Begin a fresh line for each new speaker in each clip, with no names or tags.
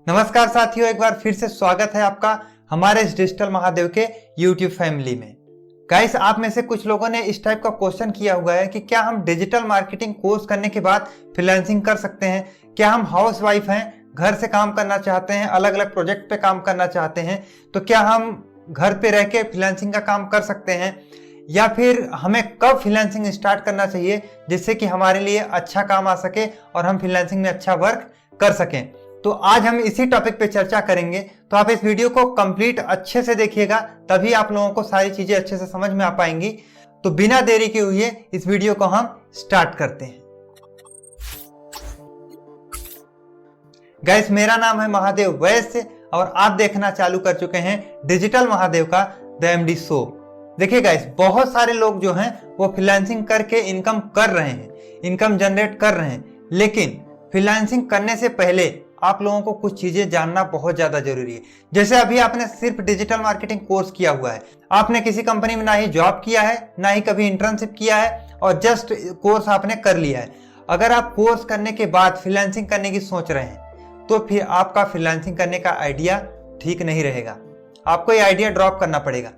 नमस्कार साथियों, एक बार फिर से स्वागत है आपका हमारे इस डिजिटल महादेव के YouTube फैमिली में। गाइस, आप में से कुछ लोगों ने इस टाइप का क्वेश्चन किया हुआ है कि क्या हम डिजिटल मार्केटिंग कोर्स करने के बाद फ्रीलांसिंग कर सकते हैं? क्या हम हाउस वाइफ हैं, घर से काम करना चाहते हैं, अलग अलग प्रोजेक्ट पे काम करना चाहते हैं, तो क्या हम घर पे रह के फ्रीलांसिंग का काम कर सकते हैं? या फिर हमें कब फ्रीलांसिंग स्टार्ट करना चाहिए जिससे कि हमारे लिए अच्छा काम आ सके और हम फ्रीलांसिंग में अच्छा वर्क कर सकें? तो आज हम इसी टॉपिक पे चर्चा करेंगे। तो आप इस वीडियो को कंप्लीट अच्छे से देखिएगा, तभी आप लोगों को सारी चीजें अच्छे से समझ में आ पाएंगी। तो बिना देरी के हुए इस वीडियो को हम स्टार्ट करते हैं। गाइस, मेरा नाम है महादेव वैश्य और आप देखना चालू कर चुके हैं डिजिटल महादेव का द एमडी शो। देखिए गाइस, बहुत सारे लोग जो हैं वो फ्रीलांसिंग करके इनकम कर रहे हैं, इनकम जनरेट कर रहे हैं, लेकिन फ्रीलांसिंग करने से पहले आप लोगों को कुछ चीजें जानना बहुत ज्यादा जरूरी है। जैसे अभी आपने सिर्फ डिजिटल मार्केटिंग कोर्स किया हुआ है, आपने किसी कंपनी में ना ही जॉब किया है, ना ही कभी इंटर्नशिप किया है और जस्ट कोर्स आपने कर लिया है। अगर आप कोर्स करने के बाद फ्रीलांसिंग करने की सोच रहे हैं तो फिर आपका फ्रीलांसिंग करने का आइडिया ठीक नहीं रहेगा, आपको ये आइडिया ड्रॉप करना पड़ेगा।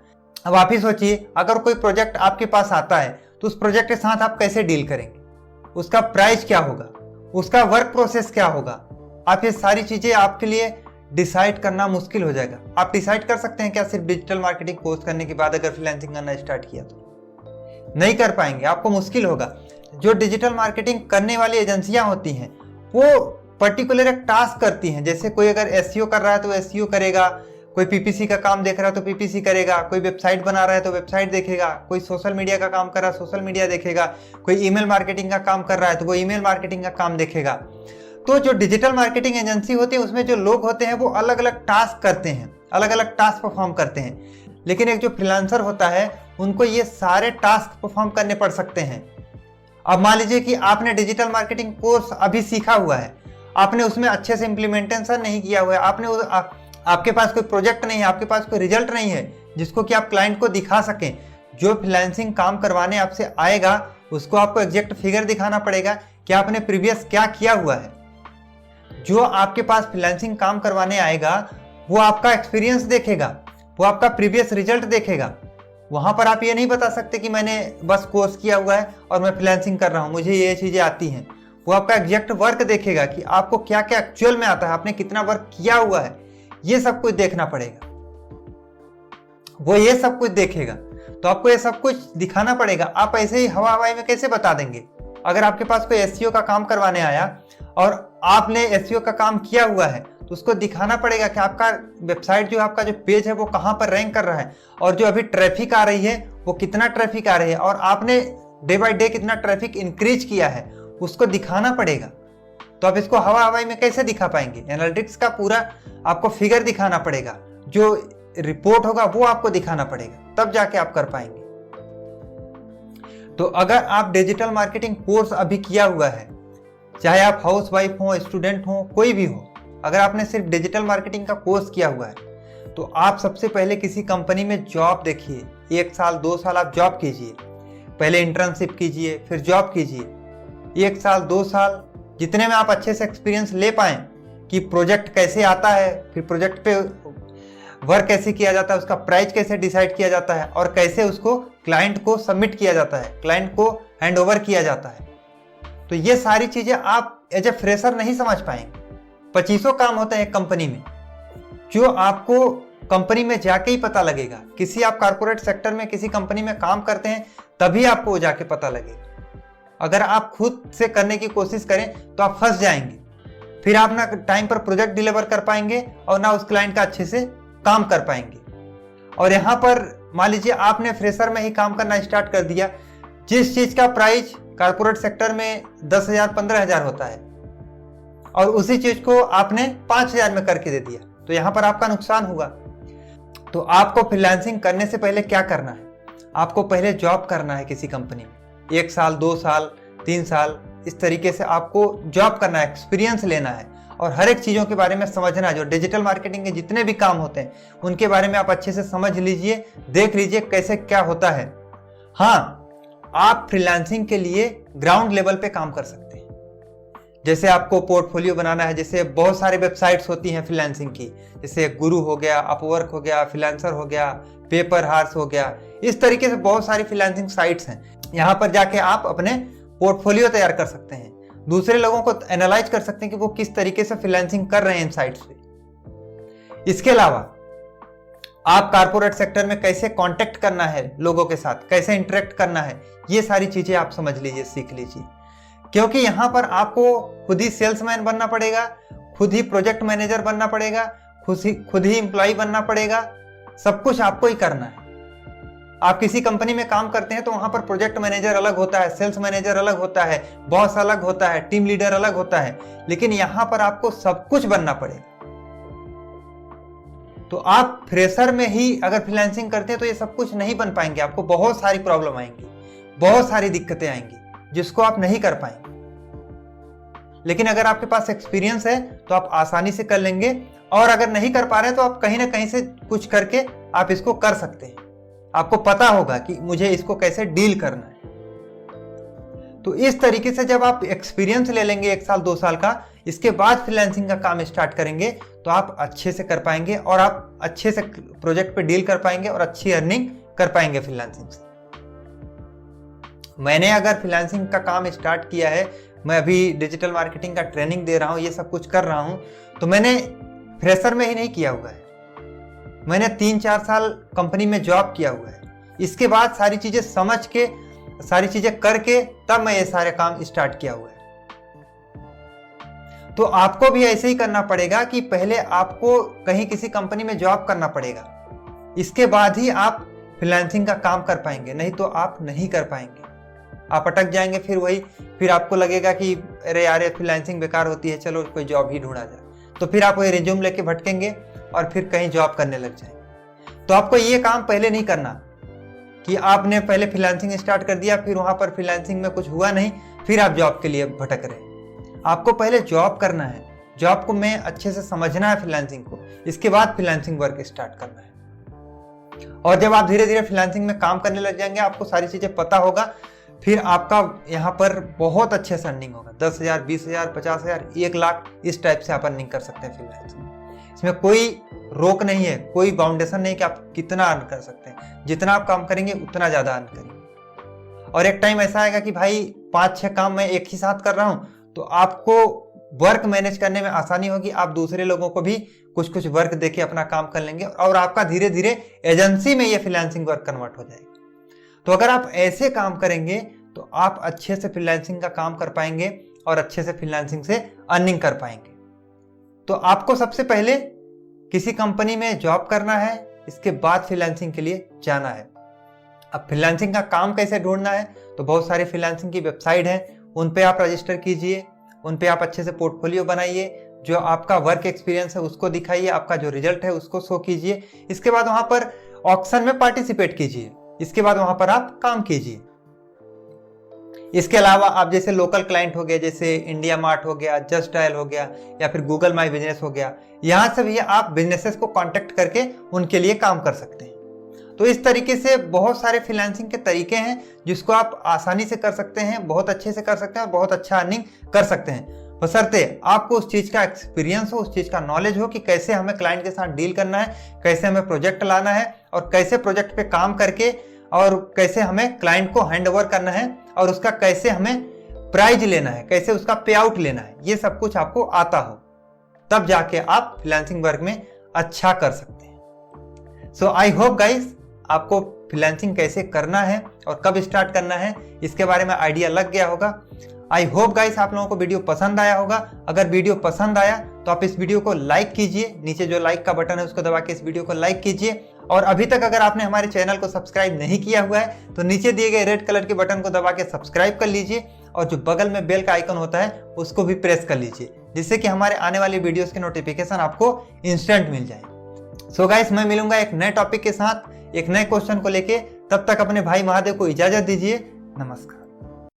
अब आप ही सोचिए, अगर कोई प्रोजेक्ट आपके पास आता है तो उस प्रोजेक्ट के साथ आप कैसे डील करेंगे, उसका प्राइस क्या होगा, उसका वर्क प्रोसेस क्या होगा, आप ये सारी चीजें आपके लिए डिसाइड करना मुश्किल हो जाएगा। आप डिसाइड कर सकते हैं क्या सिर्फ डिजिटल मार्केटिंग कोर्स करने के बाद अगर फ्रीलांसिंग करना स्टार्ट किया तो? नहीं कर पाएंगे, आपको मुश्किल होगा। जो डिजिटल मार्केटिंग करने वाली एजेंसियां होती हैं वो पर्टिकुलर एक टास्क करती हैं। जैसे कोई अगर एसईओ कर रहा है तो एसईओ करेगा, कोई पीपीसी का काम देख रहा है तो पीपीसी करेगा, कोई वेबसाइट बना रहा है तो वेबसाइट देखेगा, कोई सोशल मीडिया का काम कर रहा है सोशल मीडिया देखेगा, कोई ईमेल मार्केटिंग का काम कर रहा है तो वो ईमेल मार्केटिंग का काम देखेगा। तो जो डिजिटल मार्केटिंग एजेंसी होती है उसमें जो लोग होते हैं वो अलग अलग टास्क करते हैं, अलग अलग टास्क परफॉर्म करते हैं। लेकिन एक जो फ्रीलांसर होता है उनको ये सारे टास्क परफॉर्म करने पड़ सकते हैं। अब मान लीजिए कि आपने डिजिटल मार्केटिंग कोर्स अभी सीखा हुआ है, आपने उसमें अच्छे से इम्प्लीमेंटेशन नहीं किया हुआ है, आपके पास कोई प्रोजेक्ट नहीं है, आपके पास कोई रिजल्ट नहीं है जिसको कि आप क्लाइंट को दिखा सकें। जो फ्रीलांसिंग काम करवाने आपसे आएगा उसको आपको एग्जैक्ट फिगर दिखाना पड़ेगा कि आपने प्रीवियस क्या किया हुआ है। जो आपके पास फ्रीलांसिंग काम करवाने आएगा वो आपका एक्सपीरियंस देखेगा, वो आपका प्रीवियस रिजल्ट देखेगा। वहां पर आप ये नहीं बता सकते कि मैंने बस कोर्स किया हुआ है और मैं फ्रीलांसिंग कर रहा हूं, मुझे ये चीजें आती हैं। वो आपका एग्जैक्ट वर्क देखेगा कि आपको क्या क्या एक्चुअल में आता है, आपने कितना वर्क किया हुआ है, ये सब कुछ देखना पड़ेगा। वो ये सब कुछ देखेगा तो आपको ये सब कुछ दिखाना पड़ेगा। आप ऐसे ही हवा हवाई में कैसे बता देंगे? अगर आपके पास कोई एसईओ का काम करवाने आया और आपने एसईओ का काम किया हुआ है तो उसको दिखाना पड़ेगा कि आपका वेबसाइट जो आपका जो पेज है वो कहां पर रैंक कर रहा है और जो अभी ट्रैफिक आ रही है वो कितना ट्रैफिक आ रही है और आपने डे बाय डे कितना ट्रैफिक इंक्रीज किया है, उसको दिखाना पड़ेगा। तो आप इसको हवा हवाई में कैसे दिखा पाएंगे? एनालिटिक्स का पूरा आपको फिगर दिखाना पड़ेगा, जो रिपोर्ट होगा वो आपको दिखाना पड़ेगा, तब जाके आप कर पाएंगे। तो अगर आप डिजिटल मार्केटिंग कोर्स अभी किया हुआ है, चाहे आप हाउस वाइफ हो, स्टूडेंट हो, कोई भी हो, अगर आपने सिर्फ डिजिटल मार्केटिंग का कोर्स किया हुआ है तो आप सबसे पहले किसी कंपनी में जॉब देखिए। 1 साल 2 साल आप जॉब कीजिए, पहले इंटर्नशिप कीजिए, फिर जॉब कीजिए। 1 साल 2 साल जितने में आप अच्छे से एक्सपीरियंस ले पाएं कि प्रोजेक्ट कैसे आता है, फिर प्रोजेक्ट पे वर्क कैसे किया जाता है, उसका प्राइस कैसे डिसाइड किया जाता है और कैसे उसको क्लाइंट को सबमिट किया जाता है, क्लाइंट को हैंड ओवर किया जाता है। तो ये सारी चीजें आप एज ए फ्रेशर नहीं समझ पाएंगे। 25 काम होते हैं एक कंपनी में, जो आपको कंपनी में जाके ही पता लगेगा। किसी आप कारपोरेट सेक्टर में किसी कंपनी में काम करते हैं तभी आपको जाके पता लगेगा। अगर आप खुद से करने की कोशिश करें तो आप फंस जाएंगे, फिर आप ना टाइम पर प्रोजेक्ट डिलीवर कर पाएंगे और ना उस क्लाइंट का अच्छे से काम कर पाएंगे। और यहाँ पर मान लीजिए आपने फ्रेशर में ही काम करना स्टार्ट कर दिया, जिस चीज का प्राइस कारपोरेट सेक्टर में 10,000 15,000 होता है और उसी चीज को आपने 5,000 में करके दे दिया, तो यहाँ पर आपका नुकसान हुआ। तो आपको फ्रीलांसिंग करने से पहले क्या करना है? आपको पहले जॉब करना है किसी कंपनी में, 1 साल 2 साल 3 साल, इस तरीके से आपको जॉब करना है, एक्सपीरियंस लेना है और हर एक चीजों के बारे में समझना है। जो डिजिटल मार्केटिंग के जितने भी काम होते हैं उनके बारे में आप अच्छे से समझ लीजिए, देख लीजिए कैसे क्या होता है। हाँ, आप फ्रीलांसिंग के लिए ग्राउंड लेवल पे काम कर सकते हैं। जैसे आपको पोर्टफोलियो बनाना है, जैसे बहुत सारे वेबसाइट्स होती हैं फ्रीलांसिंग की, जैसे गुरु हो गया, अपवर्क हो गया, फ्रीलांसर हो गया, पेपर हार्स हो गया, इस तरीके से बहुत सारी फ्रीलांसिंग साइट्स हैं। यहाँ पर जाके आप अपने पोर्टफोलियो तैयार कर सकते हैं, दूसरे लोगों को एनालाइज कर सकते हैं कि वो किस तरीके से फ्रीलांसिंग कर रहे हैं इन साइट्स पे। इसके अलावा आप कारपोरेट सेक्टर में कैसे कांटेक्ट करना है लोगों के साथ, कैसे इंटरेक्ट करना है, ये सारी चीजें आप समझ लीजिए, सीख लीजिए। क्योंकि यहाँ पर आपको खुद ही सेल्समैन बनना पड़ेगा, खुद ही प्रोजेक्ट मैनेजर बनना पड़ेगा, खुद ही एम्प्लॉय बनना पड़ेगा, सब कुछ आपको ही करना है। आप किसी कंपनी में काम करते हैं तो वहां पर प्रोजेक्ट मैनेजर अलग होता है, सेल्स मैनेजर अलग होता है, बॉस अलग होता है, टीम लीडर अलग होता है, लेकिन यहां पर आपको सब कुछ बनना पड़ेगा। तो आप फ्रेशर में ही अगर फ्रीलांसिंग करते हैं तो ये सब कुछ नहीं बन पाएंगे, आपको बहुत सारी प्रॉब्लम आएंगी, बहुत सारी दिक्कतें आएंगी जिसको आप नहीं कर पाएंगे। लेकिन अगर आपके पास एक्सपीरियंस है तो आप आसानी से कर लेंगे, और अगर नहीं कर पा रहे तो आप कहीं ना कहीं से कुछ करके आप इसको कर सकते हैं। आपको पता होगा कि मुझे इसको कैसे डील करना है। तो इस तरीके से जब आप एक्सपीरियंस ले लेंगे 1 साल 2 साल का, इसके बाद फ्रीलांसिंग का काम स्टार्ट करेंगे तो आप अच्छे से कर पाएंगे और आप अच्छे से प्रोजेक्ट पे डील कर पाएंगे और अच्छी अर्निंग कर पाएंगे फ्रीलांसिंग से। मैंने अगर फ्रीलांसिंग का काम स्टार्ट किया है, मैं अभी डिजिटल मार्केटिंग का ट्रेनिंग दे रहा हूँ, ये सब कुछ कर रहा हूँ, तो मैंने फ्रेशर में ही नहीं किया हुआ है, मैंने 3-4 साल कंपनी में जॉब किया हुआ है। इसके बाद सारी चीजें समझ के, सारी चीजें करके तब मैं ये सारे काम स्टार्ट किया हुआ है। तो आपको भी ऐसे ही करना पड़ेगा कि पहले आपको कहीं किसी कंपनी में जॉब करना पड़ेगा, इसके बाद ही आप फ्रीलांसिंग का काम कर पाएंगे, नहीं तो आप नहीं कर पाएंगे, आप अटक जाएंगे। फिर आपको लगेगा कि अरे यार ये फ्रीलांसिंग बेकार होती है, चलो कोई जॉब ही ढूंढा जाए, तो फिर आप वही रिज्यूम लेके भटकेंगे और फिर कहीं जॉब करने लग जाएंगे। तो आपको ये काम पहले नहीं करना कि आपने पहले फ्रीलांसिंग स्टार्ट कर दिया, फिर वहां पर फ्रीलांसिंग में कुछ हुआ नहीं, फिर आप जॉब के लिए भटक रहे हैं। आपको पहले जॉब करना है, जॉब को में अच्छे से समझना है फ्रीलांसिंग को, इसके बाद फ्रीलांसिंग वर्क स्टार्ट करना है। और जब आप धीरे धीरे फ्रीलांसिंग में काम करने लग जाएंगे, आपको सारी चीजें पता होगा, फिर आपका यहाँ पर बहुत अच्छे से अर्निंग होगा। 10,000, 20,000, 50,000, 1 लाख, इस टाइप से आप अर्निंग कर सकते हैं फ्रीलांसिंग। इसमें कोई रोक नहीं है, कोई बाउंडेशन नहीं कि आप कितना अर्न कर सकते हैं, जितना आप काम करेंगे उतना ज्यादा अर्न करेंगे। और एक टाइम ऐसा आएगा कि भाई 5-6 काम मैं एक ही साथ कर रहा हूं, तो आपको वर्क मैनेज करने में आसानी होगी, आप दूसरे लोगों को भी कुछ कुछ वर्क देके अपना काम कर लेंगे और आपका धीरे धीरे एजेंसी में ये फ्रीलांसिंग वर्क कन्वर्ट हो जाएगा। तो अगर आप ऐसे काम करेंगे तो आप अच्छे से फ्रीलांसिंग का काम कर पाएंगे और अच्छे से फ्रीलांसिंग से अर्निंग कर पाएंगे। तो आपको सबसे पहले किसी कंपनी में जॉब करना है, इसके बाद फ्रीलांसिंग के लिए जाना है। अब फ्रीलांसिंग का काम कैसे ढूंढना है, तो बहुत सारे फ्रीलांसिंग की वेबसाइट हैं, उन पे आप रजिस्टर कीजिए, उन पे आप अच्छे से पोर्टफोलियो बनाइए, जो आपका वर्क एक्सपीरियंस है उसको दिखाइए, आपका जो रिजल्ट है उसको शो कीजिए। इसके बाद वहां पर ऑक्शन में पार्टिसिपेट कीजिए, इसके बाद वहां पर आप काम कीजिए। इसके अलावा आप जैसे लोकल क्लाइंट हो गए, जैसे इंडिया मार्ट हो गया, जस्ट डायल हो गया, या फिर गूगल माई बिजनेस हो गया, यहां से भी आप बिजनेसेस को कांटेक्ट करके उनके लिए काम कर सकते हैं। तो इस तरीके से बहुत सारे फ्रीलांसिंग के तरीके हैं जिसको आप आसानी से कर सकते हैं, बहुत अच्छे से कर सकते हैं और बहुत अच्छा अर्निंग कर सकते हैं, बशर्ते आपको उस चीज का एक्सपीरियंस हो, उस चीज का नॉलेज हो कि कैसे हमें क्लाइंट के साथ डील करना है, कैसे हमें प्रोजेक्ट लाना है और कैसे प्रोजेक्ट पे काम करके और कैसे हमें क्लाइंट को हैंड ओवर करना है और उसका कैसे हमें प्राइज लेना है, कैसे उसका पे आउट लेना है, ये सब कुछ आपको आता हो, तब जाके आप फ्रीलांसिंग वर्क में अच्छा कर सकते हैं। सो आई होप गाइस आपको फ्रीलांसिंग कैसे करना है और कब स्टार्ट करना है इसके बारे में आइडिया लग गया होगा। आई होप गाइस आप लोगों को वीडियो पसंद आया होगा। अगर वीडियो पसंद आया तो आप इस वीडियो को लाइक कीजिए, नीचे जो लाइक का बटन है उसको दबा के इस वीडियो को लाइक कीजिए। और अभी तक अगर आपने हमारे चैनल को सब्सक्राइब नहीं किया हुआ है तो नीचे दिए गए रेड कलर के बटन को दबा के सब्सक्राइब कर लीजिए और जो बगल में बेल का आइकन होता है उसको भी प्रेस कर लीजिए, जिससे कि हमारे आने वाली वीडियोस के नोटिफिकेशन आपको इंस्टेंट मिल जाए। सो गाइस मैं मिलूंगा एक नए टॉपिक के साथ, एक नए क्वेश्चन को लेके। तब तक अपने भाई महादेव को इजाजत दीजिए। नमस्कार।